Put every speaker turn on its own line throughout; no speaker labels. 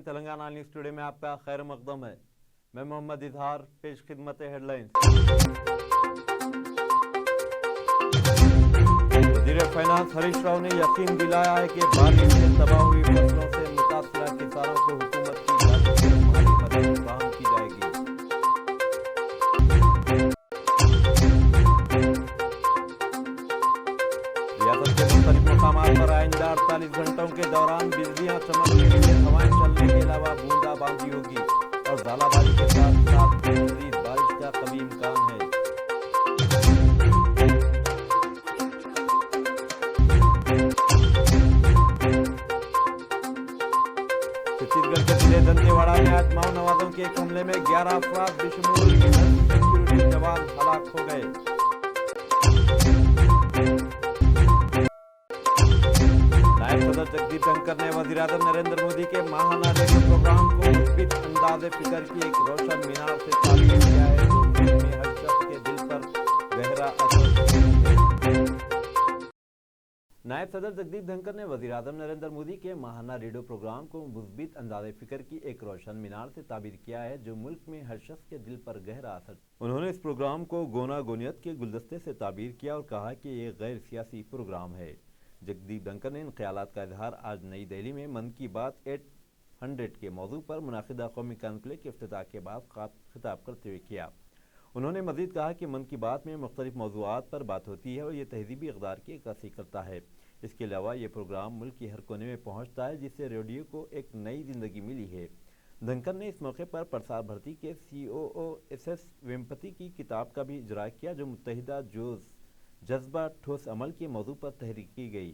Telangana news today में आपका खैर मकदम है। मैं मोहम्मद इजहार, पेश खिदमत हेडलाइंस। वज़ीर फाइनेंस हरीश राव ने यकीन दिलाया है कि बारिश से तबाह हुई फसलों से मुतासरा किसानों को हुकूमत की जानिब से माली मदद फराहम की जाएगी। रियासत के मुख्तलिफ मकामात पर आइंदा 48 घंटों के दौरान बिजलियां चमकने के हवाएं चलने के अलावा बूंदाबांदी होगी और ज़ालाबारी के साथ साथ शदीद बारिश का कभी इम्कान है। छत्तीसगढ़ के जिले दंतेवाड़ा में आज माओवादियों के एक हमले में 11 अफराद बिशमूल 10 सिक्योरिटी जवान हलाक हो गए। सदर जगदीप धनखड़ ने वज़ीर-ए-आज़म नरेंद्र मोदी के माहाना रेडियो प्रोग्राम को मुस्बित अंदाज़े फिक्र की एक रोशन मीनार से तारीफ किया है जो मुल्क में हर शख्स के दिल पर गहरा असर है। नायब सदर जगदीप धनखड़ ने वज़ीर-ए-आज़म नरेंद्र मोदी के माहाना रेडियो प्रोग्राम को मुस्बित अंदाज़े फिक्र की एक रोशन मीनार से ताबीर किया है जो मुल्क में हर शख्स के दिल पर गहरा असर। उन्होंने इस प्रोग्राम को गोना गोनियत के गुलदस्ते से ताबीर किया और कहा कि ये गैर सियासी प्रोग्राम है। जगदीप धनखड़ ने इन ख्यालात का इजहार आज नई दिल्ली में मन की बात 800 के मौजू पर मुनाकिदा कौमी कॉन्क्लेव के इफ्तिताह के बाद खिताब करते हुए किया। उन्होंने मजीद कहा कि मन की बात में मुख्तलिफ मौज़ूआत पर बात होती है और ये तहजीबी इक़दार की अक्कासी करता है। इसके अलावा ये प्रोग्राम मुल्क के हर कोने में पहुँचता है जिससे रेडियो को एक नई जिंदगी मिली है। धनखड़ ने इस मौके पर प्रसार भारती के COO SS वेम्पति की किताब का भी इजरा किया जो मुत्तहिदा जज्बा ठोस अमल के मौजू पर तहरीर की गई।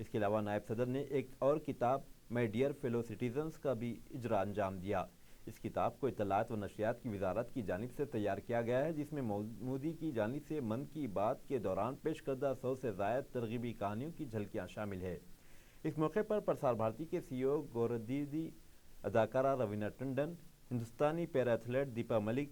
इसके अलावा नायब सदर ने एक और किताब माय डियर फेलो सिटीजन्स का भी इजरा अंजाम दिया। इस किताब को इत्तलात व नशरियात की वजारत की जानिब से तैयार किया गया है जिसमें मोदी की जानिब से मन की बात के दौरान पेश करदा 100 से ज़ायद तरगीबी कहानियों की झलकियाँ शामिल है। इस मौके पर प्रसार भारती के CEO गौरव दीदी, अदाकारा रवीना टंडन, हिंदुस्तानी पैरा एथलीट दीपा मलिक,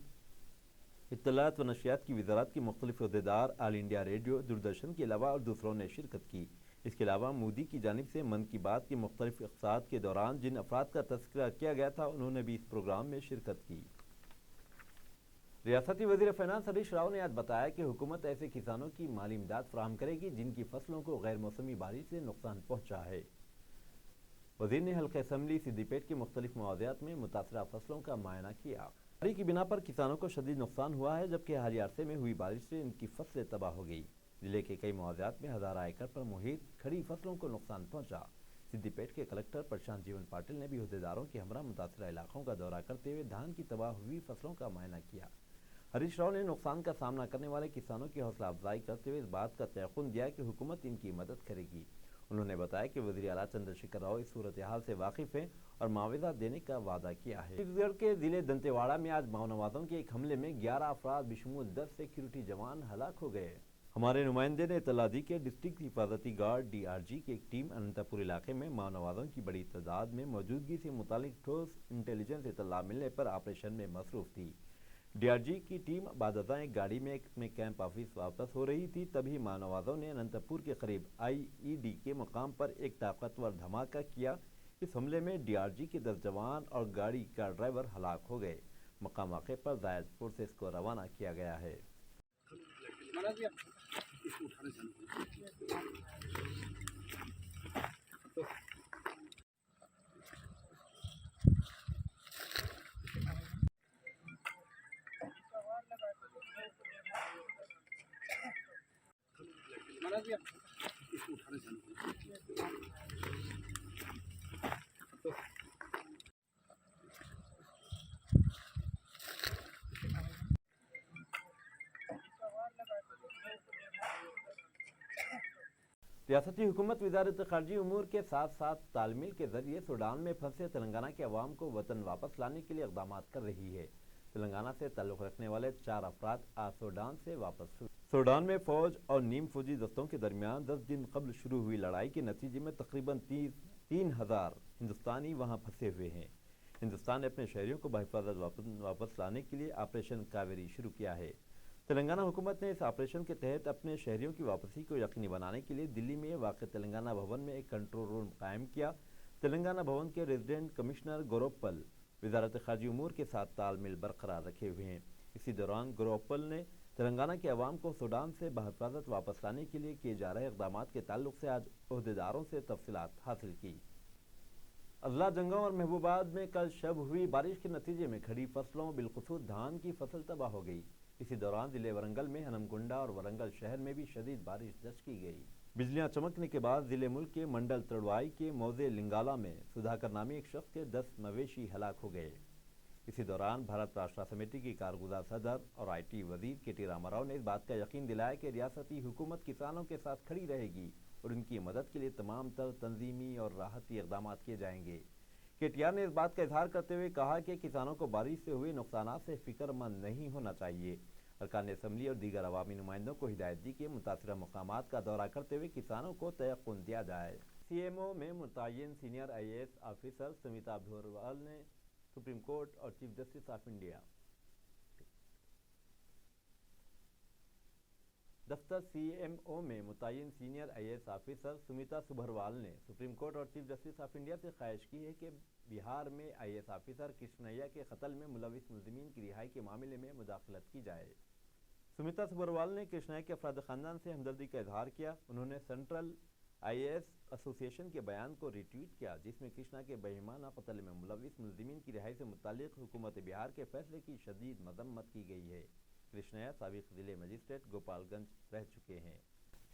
इत्तलात व नशरियात की वजारत की मुख्तलिफ अहदेदार, ऑल इंडिया रेडियो, दूरदर्शन के अलावा और दूसरों ने शिरकत की। इसके अलावा मोदी की जानिब से मन की बात की मुख्तलिफ अक़साद के दौरान जिन अफराद का तज़किरा किया गया था उन्होंने भी इस प्रोग्राम में शिरकत की। रियासती वज़ीर फाइनेंस हरीश राव ने आज बताया कि हुकूमत ऐसे किसानों की माली इमदाद फराहम करेगी जिनकी फसलों को गैर मौसमी बारिश से नुकसान पहुँचा है। वज़ीर ने हल्का असम्बली सिद्दीपेट के मुख्तलिफ मवादियात में मुतासरा फसलों का मुआयना किया। बारिश की बिना पर किसानों को शदीद नुकसान हुआ है जबकि हालिया अरसे में हुई बारिश से इनकी फसलें तबाह हो गई। जिले के कई मवादियात में हज़ारा एकड़ पर मुहित खड़ी फसलों को नुकसान पहुंचा। सिद्दीपेट के कलेक्टर प्रशांत जीवन पाटिल ने भी अहदेदारों के हमरा मुतासरा इलाकों का दौरा करते हुए धान की तबाह हुई फसलों का मुआयना किया। हरीश राव ने नुकसान का सामना करने वाले किसानों की हौसला अफजाई करते हुए इस बात का तयक़ुन दिया कि हुकूमत इनकी मदद करेगी। उन्होंने बताया कि वज़ीर आला चंद्रशेखर राव इस सूरत हाल से वाकिफ़ हैं और मुआवजा देने का वादा किया है। छत्तीसगढ़ के जिले दंतेवाड़ा में आज माओवादियों के एक हमले में 11 अफराद बिशमूल 10 सिक्योरिटी जवान हलाक हो गए। हमारे नुमाइंदे ने इत्तला दी कि डिस्ट्रिक्ट हिफाजती गार्ड DRG की एक टीम अनंतपुर इलाके में माओवादियों की बड़ी तादाद में मौजूदगी से मुतालिक ठोस इंटेलिजेंस इत्तला मिलने पर ऑपरेशन में मसरूफ़ थी। DRG की टीम बादशाह एक गाड़ी में अपने कैंप ऑफिस वापस हो रही थी तभी माओवादियों ने अनंतपुर के करीब IED के मकाम पर एक ताकतवर धमाका किया। इस हमले में DRG के 10 जवान और गाड़ी का ड्राइवर हलाक हो गए। मकाम वाक़े पर ज़ायद फोर्सेस को रवाना किया गया है। रियासती हुकूमत वज़ारत ख़ारजी उमूर के साथ साथ तालमेल के जरिए सूडान में फंसे तेलंगाना के अवाम को वतन वापस लाने के लिए इक़दाम कर रही है। तेलंगाना से ताल्लुक़ रखने वाले 4 अफराद आज सूडान से वापस हुए। सूडान में फ़ौज और नीम फौजी दस्तों के दरमियान 10 दिन कबल शुरू हुई लड़ाई के नतीजे में तकरीबन 3000 हिंदुस्तानी वहाँ फंसे हुए हैं। हिंदुस्तान ने अपने शहरियों को बहिफाज़त वापस लाने के लिए ऑपरेशन कावेरी शुरू किया है। तेलंगाना हुकूमत ने इस ऑपरेशन के तहत अपने शहरियों की वापसी को यकीनी बनाने के लिए दिल्ली में वाक़ तेलंगाना भवन में एक कंट्रोल रूम कायम किया تلنگانہ بھون کے ریزیڈنٹ کمشنر گوروپل وزارت خارجہ امور کے ساتھ تال میل برقرار رکھے ہوئے ہیں۔ اسی دوران گوروپل نے تلنگانہ کے عوام کو سوڈان سے بحفاظت واپس لانے کے لیے کیے جا رہے اقدامات کے تعلق سے آج عہدیداروں سے تفصیلات حاصل کی۔ اضلاع جنگاؤں اور محبوب آباد میں کل شب ہوئی بارش کے نتیجے میں کھڑی فصلوں بالخصوص دھان کی فصل تباہ ہو گئی۔ اسی دوران ضلع ورنگل میں ہنمکنڈا اور ورنگل شہر میں بھی شدید بارش درج کی گئی۔ بجلیاں چمکنے کے بعد ضلع ملک کے منڈل تڑوائی کے موضع لنگالہ میں سدھاکر نامی ایک شخص کے 10 مویشی ہلاک ہو گئے۔ اسی دوران بھارت راشٹر سمیتی کی کارگزار صدر اور آئی ٹی وزیر کے ٹی راما راؤ نے اس بات کا یقین دلایا کہ ریاستی حکومت کسانوں کے ساتھ کھڑی رہے گی اور ان کی مدد کے لیے تمام تر تنظیمی اور راحتی اقدامات کیے جائیں گے۔ کے ٹی آر نے اس بات کا اظہار کرتے ہوئے کہا کہ کسانوں کو بارش سے ہوئے نقصانات سے فکر مند نہیں ہونا چاہیے۔ ارکان اسمبلی اور دیگر عوامی نمائندوں کو ہدایت دی کہ متاثرہ مقامات کا دورہ کرتے ہوئے کسانوں کو تیقن دیا جائے۔ سی ایم او میں متعین senior I A S officer Smita Sabharwal نے سپریم کورٹ اور چیف جسٹس آف انڈیا دفتر سی ایم او میں متعین senior I A S officer Smita Sabharwal نے سپریم کورٹ اور چیف جسٹس آف انڈیا سے خواہش کی ہے کہ بہار میں آئی اے ایس آفیسر کرشنیا کے قتل میں ملوث ملزمین کی رہائی کے معاملے میں مداخلت کی جائے۔ سمیتا سبھروال نے کرشنیا کے افراد خاندان سے ہمدردی کا اظہار کیا۔ انہوں نے سینٹرل آئی اے ایس ایسوسی ایشن کے بیان کو ری ٹویٹ کیا جس میں کرشنا کے بہیمانہ قتل میں ملوث ملزمین کی رہائی سے متعلق حکومت بہار کے فیصلے کی شدید مذمت کی گئی ہے۔ کرشنیا سابق ضلع مجسٹریٹ گوپال گنج رہ چکے ہیں۔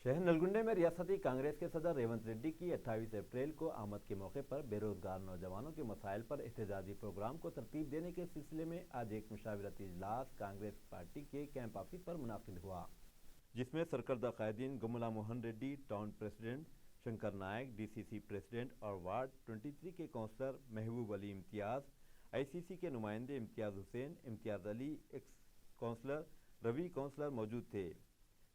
شہر نلگنڈے میں ریاستی کانگریس کے صدر ریونت ریڈی کی 28 اپریل کو آمد کے موقع پر بے روزگار نوجوانوں کے مسائل پر احتجاجی پروگرام کو ترتیب دینے کے سلسلے میں آج ایک مشاورتی اجلاس کانگریس پارٹی کے کیمپ آفس پر منعقد ہوا، جس میں سرکردہ قائدین Gumla Mohan Reddy, town president Shankar Naik, D C C president اور وارڈ 23 کے کونسلر محبوب علی امتیاز، آئی سی سی کے نمائندے امتیاز حسین، امتیاز علی، ایکس کونسلر روی کونسلر موجود تھے۔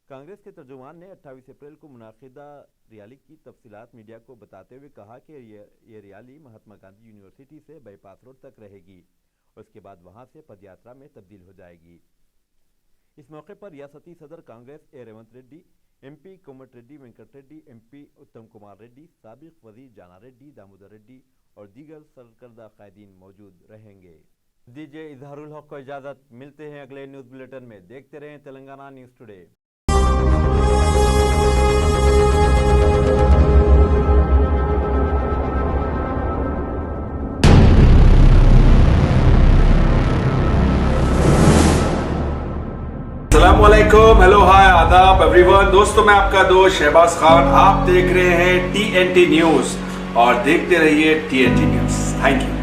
کانگریس کے ترجمان نے 28 اپریل کو منعقدہ ریالی کی تفصیلات میڈیا کو بتاتے ہوئے کہا کہ یہ ریالی مہاتما گاندھی یونیورسٹی سے بائی پاس روڈ تک رہے گی اور اس کے بعد وہاں سے پد یاترا میں تبدیل ہو جائے گی۔ اس موقع پر ریاستی صدر Congress A Revanth Reddy, M P Komati Reddy Venkat Reddy, M P Uttam Kumar Reddy, سابق وزیر جانا ریڈی، دامودر ریڈی اور دیگر سرکردہ قائدین موجود رہیں گے۔ دیجیے اظہار الحق کو اجازت، ملتے ہیں اگلے نیوز بلیٹن میں۔ دیکھتے رہیں تلنگانہ نیوز ٹوڈے۔
السلام علیکم، ہیلو، ہائے، آداب ایوری ون۔ دوستوں، میں آپ کا دوست شہباز خان، آپ دیکھ رہے ہیں TNT نیوز اور دیکھتے رہیے TNT نیوز۔ Thank you.